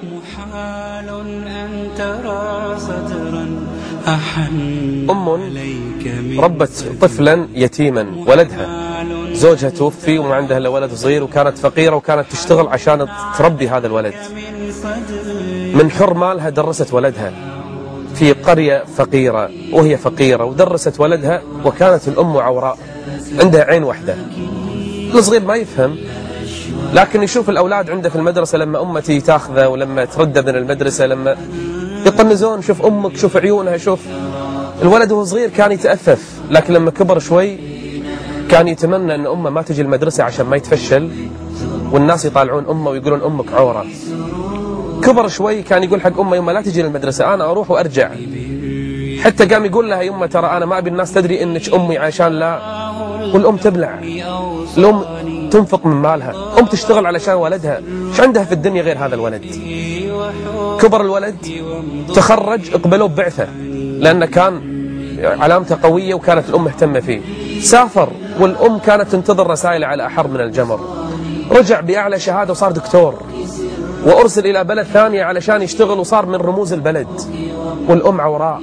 محال أن ترى صدرا أحن ربت طفلا يتيما، ولدها زوجها توفي وما عندها الا ولد صغير، وكانت فقيرة وكانت تشتغل عشان تربي هذا الولد. من حر مالها درست ولدها في قرية فقيرة وهي فقيرة، ودرست ولدها، وكانت الأم عوراء عندها عين واحدة. الصغير ما يفهم، لكن يشوف الأولاد عنده في المدرسة لما أمتي تاخذه ولما ترده من المدرسة لما يطنزون، شوف أمك، شوف عيونها، شوف. الولد وهو صغير كان يتأفف، لكن لما كبر شوي كان يتمنى أن أمه ما تجي المدرسة عشان ما يتفشل والناس يطالعون أمه ويقولون أمك عورة. كبر شوي كان يقول حق أمه يمه لا تجي للمدرسة، أنا أروح وأرجع. حتى قام يقول لها يمه ترى أنا ما أبي الناس تدري إنك أمي عشان لا. والأم تبلع، الأم تنفق من مالها، أم تشتغل علشان ولدها، إيش عندها في الدنيا غير هذا الولد؟ كبر الولد، تخرج، اقبلوه ببعثة لأنه كان علامته قوية وكانت الأم مهتمة فيه. سافر والأم كانت تنتظر رسائل على أحر من الجمر. رجع بأعلى شهادة وصار دكتور، وأرسل إلى بلد ثانية علشان يشتغل وصار من رموز البلد. والأم عوراء.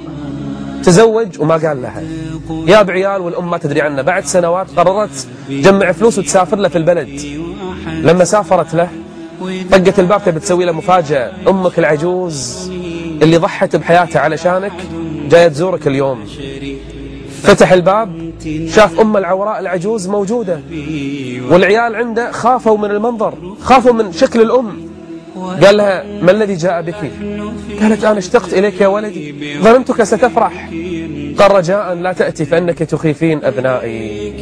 تزوج وما قال لها، جاب عيال والأم ما تدري عنه. بعد سنوات قررت تجمع فلوس وتسافر له في البلد. لما سافرت له طقت الباب تبي تسوي له مفاجأة، أمك العجوز اللي ضحت بحياتها علشانك جاية تزورك اليوم. فتح الباب شاف أم العوراء العجوز موجودة، والعيال عنده خافوا من المنظر، خافوا من شكل الأم. قال لها ما الذي جاء بك؟ قالت أنا اشتقت إليك يا ولدي، ظننتك ستفرح. قال رجاء لا تأتي فإنك تخيفين أبنائي،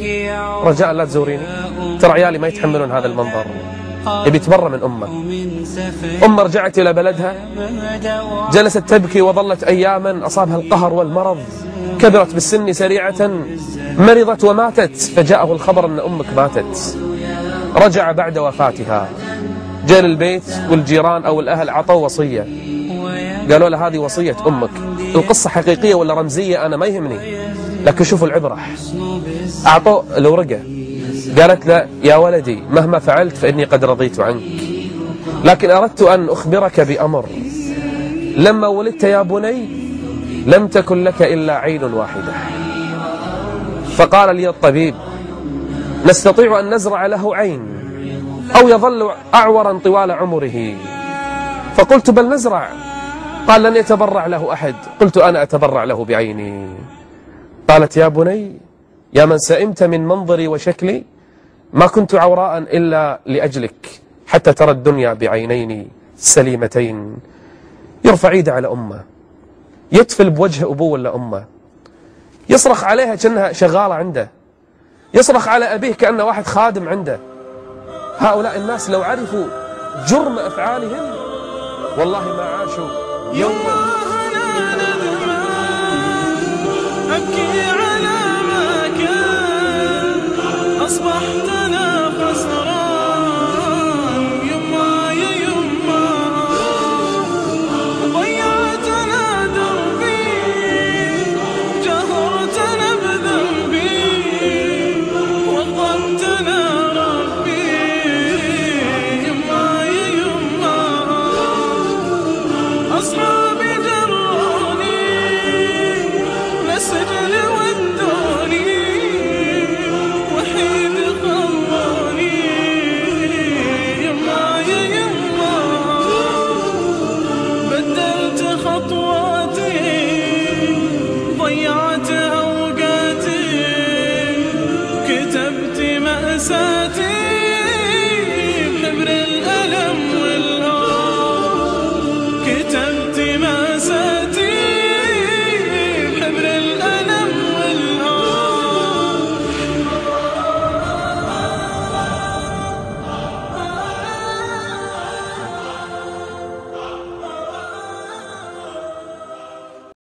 رجاء لا تزوريني، ترى عيالي ما يتحملون هذا المنظر. يبي يتبرى من أمه. أمه رجعت إلى بلدها، جلست تبكي وظلت أياما أصابها القهر والمرض، كبرت بالسن سريعة، مرضت وماتت. فجاءه الخبر أن أمك ماتت. رجع بعد وفاتها، جاء للبيت والجيران أو الأهل عطوا وصية، قالوا له هذه وصية أمك. القصة حقيقية ولا رمزية أنا ما يهمني، لكن شوفوا العبرة. أعطوا الورقة، قالت له يا ولدي مهما فعلت فإني قد رضيت عنك، لكن أردت أن أخبرك بأمر. لما ولدت يا بني لم تكن لك إلا عين واحدة. فقال لي الطبيب نستطيع أن نزرع له عين أو يظل أعورا طوال عمره. فقلت بل نزرع. قال لن يتبرع له أحد. قلت أنا أتبرع له بعيني. قالت يا بني يا من سئمت من منظري وشكلي، ما كنت عوراء إلا لأجلك حتى ترى الدنيا بعينين سليمتين. يرفع ايده على أمه، يتفل بوجه أبوه ولا أمه، يصرخ عليها كأنها شغالة عنده، يصرخ على أبيه كأنه واحد خادم عنده. هؤلاء الناس لو عرفوا جرم أفعالهم والله ما عاشوا يوما. أبكي على ما كان، أصبحت